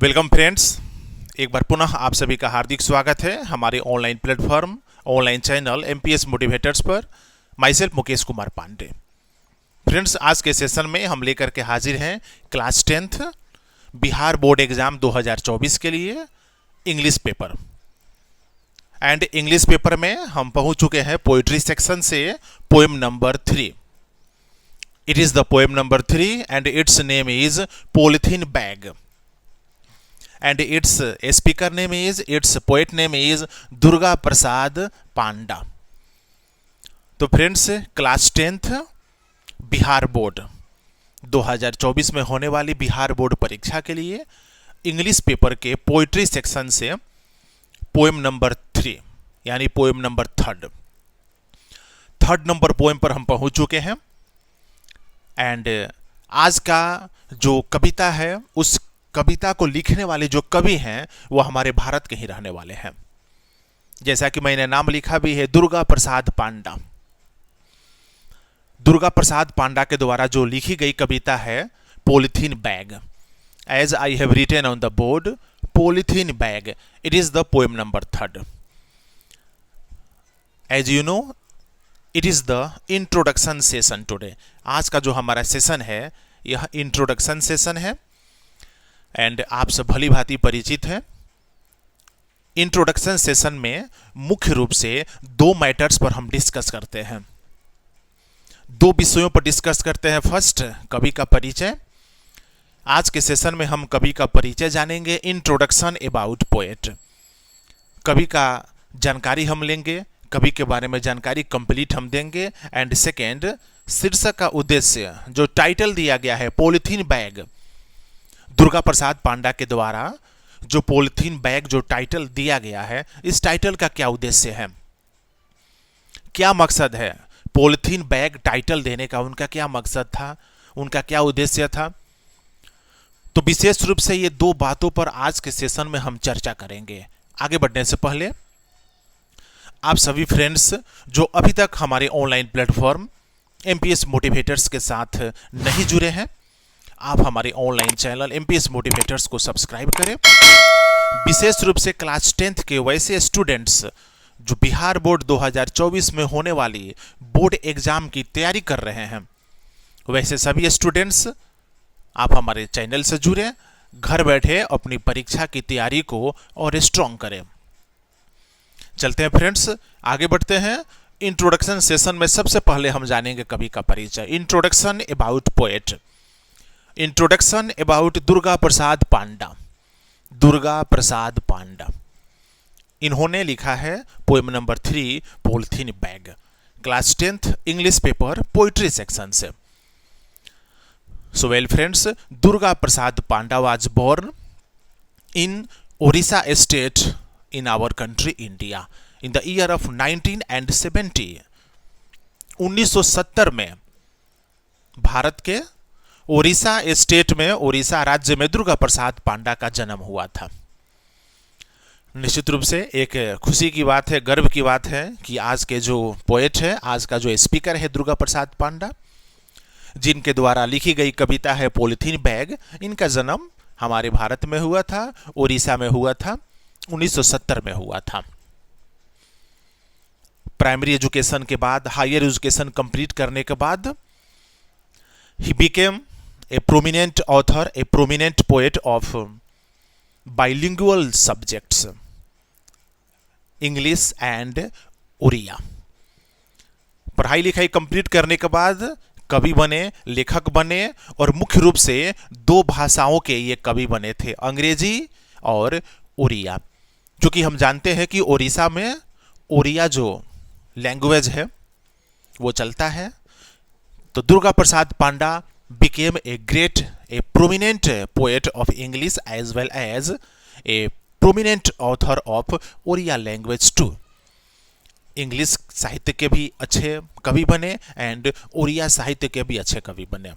Welcome friends, एक बार पुनः आप सभी का हार्दिक स्वागत है हमारे online platform online channel MPS motivators पर। Myself Mukesh Kumar Pandey. Friends, आज के सेशन में हम लेकर के हाजिर हैं class 10th Bihar board exam 2024 के लिए English paper. And English paper में हम पहुंच चुके हैं पोइट्री सेक्शन से poem number 3। It is the poem number 3 and its name is polythene bag. And its speaker name is, its poet name is Durga Prasad Panda. तो friends, class 10th Bihar board 2024 में होने वाली बिहार बोर्ड परीक्षा के लिए इंग्लिश पेपर के poetry section से poem number 3 यानी poem number third number poem पर हम पहुंच चुके हैं। एंड आज का जो कविता है, उस कविता को लिखने वाले जो कवि हैं वो हमारे भारत के ही रहने वाले हैं। जैसा कि मैंने नाम लिखा भी है, दुर्गा प्रसाद पांडा। दुर्गा प्रसाद पांडा के द्वारा जो लिखी गई कविता है polythene bag. As I have written on the board, polythene bag. It is the poem number 3। As you know, it is the introduction session today. आज का जो हमारा सेशन है यह इंट्रोडक्शन सेशन है एंड आप सब भली भांति परिचित हैं। इंट्रोडक्शन सेशन में मुख्य रूप से 2 मैटर्स पर हम डिस्कस करते हैं, 2 विषयों पर डिस्कस करते हैं। फर्स्ट, कवि का परिचय। आज के सेशन में हम कवि का परिचय जानेंगे, इंट्रोडक्शन अबाउट पोएट। कवि का जानकारी हम लेंगे, कवि के बारे में जानकारी कंप्लीट हम देंगे। एंड सेकेंड, शीर्षक का उद्देश्य, जो टाइटल दिया गया है पॉलीथीन बैग। दुर्गा प्रसाद पांडा के द्वारा जो पॉलीथीन बैग जो टाइटल दिया गया है, इस टाइटल का क्या उद्देश्य है, क्या मकसद है, पॉलीथीन बैग टाइटल देने का उनका क्या मकसद था, उनका क्या उद्देश्य था। तो विशेष रूप से ये 2 बातों पर आज के सेशन में हम चर्चा करेंगे। आगे बढ़ने से पहले आप सभी फ्रेंड्स जो अभी तक हमारे ऑनलाइन प्लेटफॉर्म एमपीएस मोटिवेटर्स के साथ नहीं जुड़े हैं, आप हमारे ऑनलाइन चैनल एमपीएस मोटिवेटर्स को सब्सक्राइब करें। विशेष रूप से क्लास 10th के वैसे स्टूडेंट्स जो बिहार बोर्ड 2024 में होने वाली बोर्ड एग्जाम की तैयारी कर रहे हैं, वैसे सभी स्टूडेंट्स आप हमारे चैनल से जुड़ें, घर बैठे अपनी परीक्षा की तैयारी को और स्ट्रॉन्ग करें। चलते हैं फ्रेंड्स, आगे बढ़ते हैं। इंट्रोडक्शन सेशन में सबसे पहले हम जानेंगे कवि का परिचय। Introduction about poet. Introduction about Durga Prasad Panda. Durga Prasad Panda, इन्होंने लिखा है poem number 3 polythene bag, class 10th English paper poetry section से। So well friends, Durga Prasad Panda was born in Odisha state in our country India in the year of 1970। 1970 में भारत के ओडिशा स्टेट में, ओडिशा राज्य में दुर्गा प्रसाद पांडा का जन्म हुआ था। निश्चित रूप से एक खुशी की बात है, गर्व की बात है कि आज के जो पोएट है, आज का जो स्पीकर है दुर्गा प्रसाद पांडा, जिनके द्वारा लिखी गई कविता है पॉलीथीन बैग, इनका जन्म हमारे भारत में हुआ था, ओडिशा में हुआ था, 1970 में हुआ था। प्राइमरी एजुकेशन के बाद, हायर एजुकेशन कंप्लीट करने के बाद he became a prominent author, a prominent poet of bilingual subjects, English and Oriya। पढ़ाई लिखाई कंप्लीट करने के बाद कवि बने, लेखक बने और मुख्य रूप से 2 भाषाओं के ये कवि बने थे, अंग्रेजी और ओडिया। क्योंकि हम जानते हैं कि ओडिशा में ओडिया जो लैंग्वेज है वो चलता है। तो दुर्गा प्रसाद पांडा became a prominent poet of English as well as a prominent author of Oriya language too। English साहित्य के भी अच्छे कवि बने एंड ओडिया साहित्य के भी अच्छे कवि बने।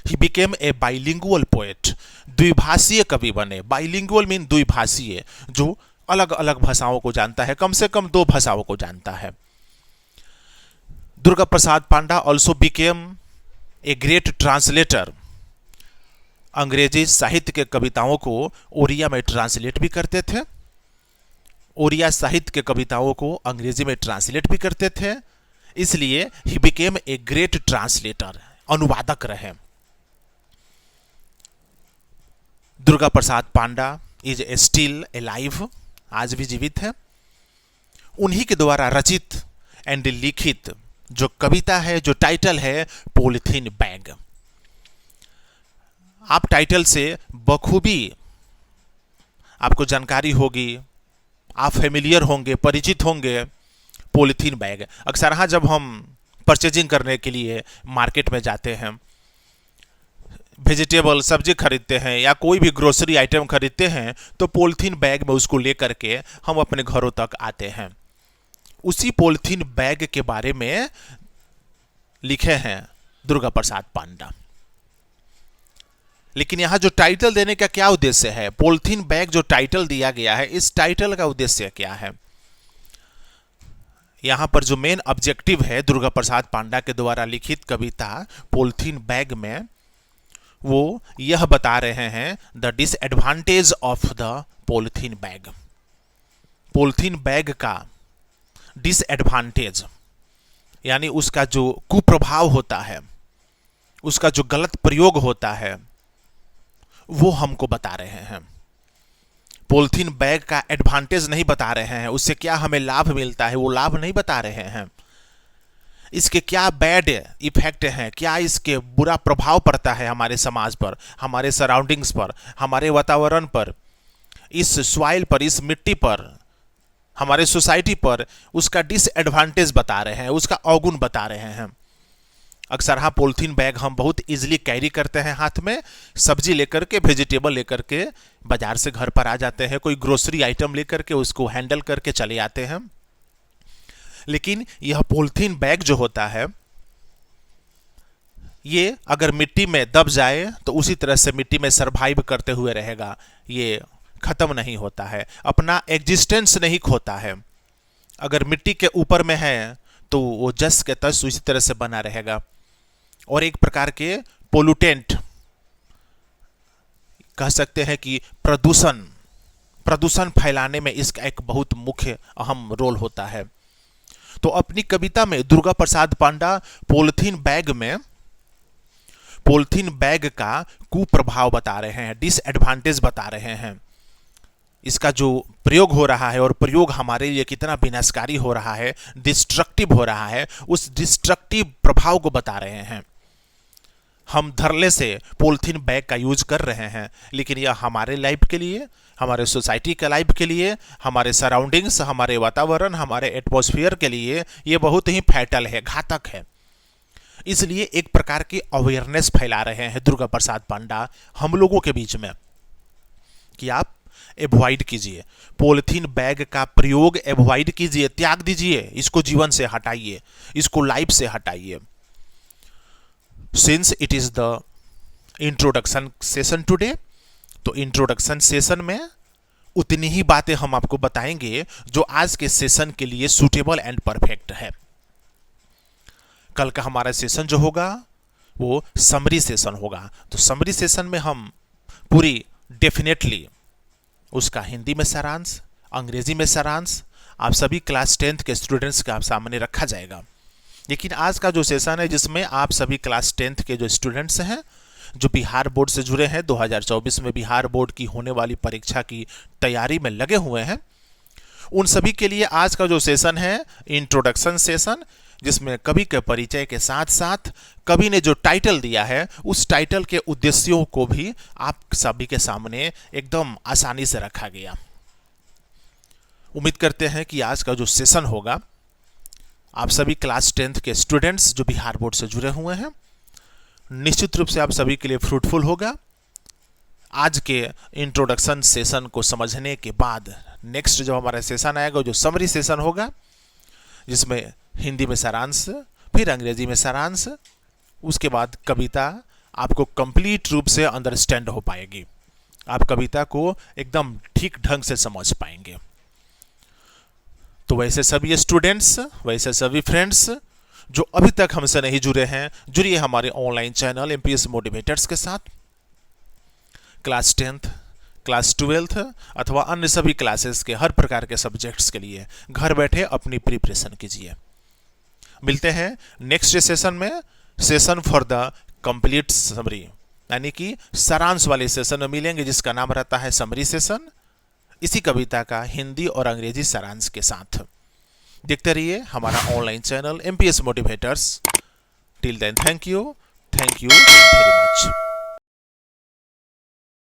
He became a bilingual poet, द्विभाषीय कवि बने। Bilingual मीन द्विभाषीय, जो अलग अलग भाषाओं को जानता है, कम से कम 2 भाषाओं को जानता है। Durga Prasad Panda also became a great translator अंग्रेजी साहित्य के कविताओं को ओरिया में ट्रांसलेट भी करते थे, ओरिया साहित्य के कविताओं को अंग्रेजी में ट्रांसलेट भी करते थे। इसलिए he became a great translator, अनुवादक रहे। दुर्गा प्रसाद पांडा इज स्टिल एलाइव, आज भी जीवित है। उन्हीं के द्वारा रचित एंड लिखित जो कविता है, जो टाइटल है पॉलीथीन बैग। आप टाइटल से बखूबी आपको जानकारी होगी, आप फेमिलियर होंगे, परिचित होंगे। पॉलीथीन बैग अक्सर हाँ, जब हम परचेजिंग करने के लिए मार्केट में जाते हैं, वेजिटेबल सब्जी खरीदते हैं या कोई भी ग्रोसरी आइटम खरीदते हैं, तो पॉलीथीन बैग में उसको लेकर के हम अपने घरों तक आते हैं। उसी पॉलीथीन बैग के बारे में लिखे हैं दुर्गा प्रसाद पांडा। लेकिन यहां जो टाइटल देने का क्या उद्देश्य है, पॉलीथीन बैग जो टाइटल दिया गया है, इस टाइटल का उद्देश्य क्या है? यहां पर जो मेन ऑब्जेक्टिव है दुर्गा प्रसाद पांडा के द्वारा लिखित कविता पॉलीथीन बैग में, वो यह बता रहे हैं the disadvantage of the polythene bag. Polythene bag का डिसएडवांटेज यानी उसका जो कुप्रभाव होता है, उसका जो गलत प्रयोग होता है, वो हमको बता रहे हैं। पॉलीथीन बैग का एडवांटेज नहीं बता रहे हैं, उससे क्या हमें लाभ मिलता है वो लाभ नहीं बता रहे हैं। इसके क्या बैड इफेक्ट हैं, क्या इसके बुरा प्रभाव पड़ता है हमारे समाज पर, हमारे सराउंडिंग्स पर, हमारे वातावरण पर, इस सॉइल पर, इस मिट्टी पर, हमारे सोसाइटी पर, उसका डिसएडवांटेज बता रहे हैं, उसका अवगुण बता रहे हैं। अक्सर हाँ, पॉलीथीन बैग हम बहुत इजीली कैरी करते हैं हाथ में, सब्जी लेकर के, वेजिटेबल लेकर के बाजार से घर पर आ जाते हैं, कोई ग्रोसरी आइटम लेकर के उसको हैंडल करके चले आते हैं। लेकिन यह पॉलीथीन बैग जो होता है, ये अगर मिट्टी में दब जाए तो उसी तरह से मिट्टी में सरवाइव करते हुए रहेगा, ये खत्म नहीं होता है, अपना एग्जिस्टेंस नहीं खोता है। अगर मिट्टी के ऊपर में है तो वो जस के तस उसी तरह से बना रहेगा। और एक प्रकार के पोल्यूटेंट कह सकते हैं कि प्रदूषण फैलाने में इसका एक बहुत मुख्य अहम रोल होता है। तो अपनी कविता में दुर्गा प्रसाद पांडा पॉलीथीन बैग का कुप्रभाव बता रहे हैं, डिसएडवांटेज बता रहे हैं, इसका जो प्रयोग हो रहा है और प्रयोग हमारे लिए कितना विनाशकारी हो रहा है, डिस्ट्रक्टिव हो रहा है, उस डिस्ट्रक्टिव प्रभाव को बता रहे हैं। हम धरले से पॉलीथीन बैग का यूज कर रहे हैं, लेकिन यह हमारे लाइफ के लिए, हमारे सोसाइटी के लाइफ के लिए, हमारे सराउंडिंग्स, हमारे वातावरण, हमारे एटमॉस्फेयर के लिए ये बहुत ही फैटल है, घातक है। इसलिए एक प्रकार की अवेयरनेस फैला रहे हैं दुर्गा प्रसाद पांडा हम लोगों के बीच में कि आप एवॉइड कीजिए, पॉलीथीन बैग का प्रयोग एवॉइड कीजिए, त्याग दीजिए, इसको जीवन से हटाइए, इसको लाइफ से हटाइए। Since it is the introduction session today, तो इंट्रोडक्शन सेशन में उतनी ही बातें हम आपको बताएंगे जो आज के सेशन के लिए सूटेबल एंड परफेक्ट है। कल का हमारा सेशन जो होगा वो समरी सेशन होगा। तो समरी सेशन में हम पूरी डेफिनेटली उसका हिंदी में सारांश, अंग्रेजी में सारांश आप सभी क्लास 10th के स्टूडेंट्स के सामने रखा जाएगा। लेकिन आज का जो सेशन है जिसमें आप सभी क्लास 10th के जो स्टूडेंट्स हैं, जो बिहार बोर्ड से जुड़े हैं, 2024 में बिहार बोर्ड की होने वाली परीक्षा की तैयारी में लगे हुए हैं, उन सभी के लिए आज का जो सेशन है इंट्रोडक्शन सेशन, जिसमें कवि के परिचय के साथ साथ कवि ने जो टाइटल दिया है उस टाइटल के उद्देश्यों को भी आप सभी के सामने एकदम आसानी से रखा गया। उम्मीद करते हैं कि आज का जो सेशन होगा आप सभी क्लास 10th के स्टूडेंट्स जो बिहार बोर्ड से जुड़े हुए हैं, निश्चित रूप से आप सभी के लिए फ्रूटफुल होगा। आज के इंट्रोडक्शन सेशन को समझने के बाद नेक्स्ट जो हमारा सेशन आएगा, जो समरी सेशन होगा, जिसमें हिंदी में सारांश, फिर अंग्रेजी में सारांश, उसके बाद कविता आपको कंप्लीट रूप से अंडरस्टैंड हो पाएगी, आप कविता को एकदम ठीक ढंग से समझ पाएंगे। तो वैसे सभी स्टूडेंट्स, वैसे सभी फ्रेंड्स जो अभी तक हमसे नहीं जुड़े हैं, जुड़िए हमारे ऑनलाइन चैनल एमपीएस मोटिवेटर्स के साथ। क्लास 10th, क्लास 12th अथवा अन्य सभी क्लासेस के हर प्रकार के सब्जेक्ट्स के लिए घर बैठे अपनी प्रिपरेशन कीजिए। मिलते हैं नेक्स्ट सेशन में, session for the complete summary, यानी कि सारांश वाले सेशन में मिलेंगे, जिसका नाम रहता है समरी सेशन, इसी कविता का हिंदी और अंग्रेजी सारांश के साथ। देखते रहिए हमारा online channel MPS motivators. Till then thank you very much.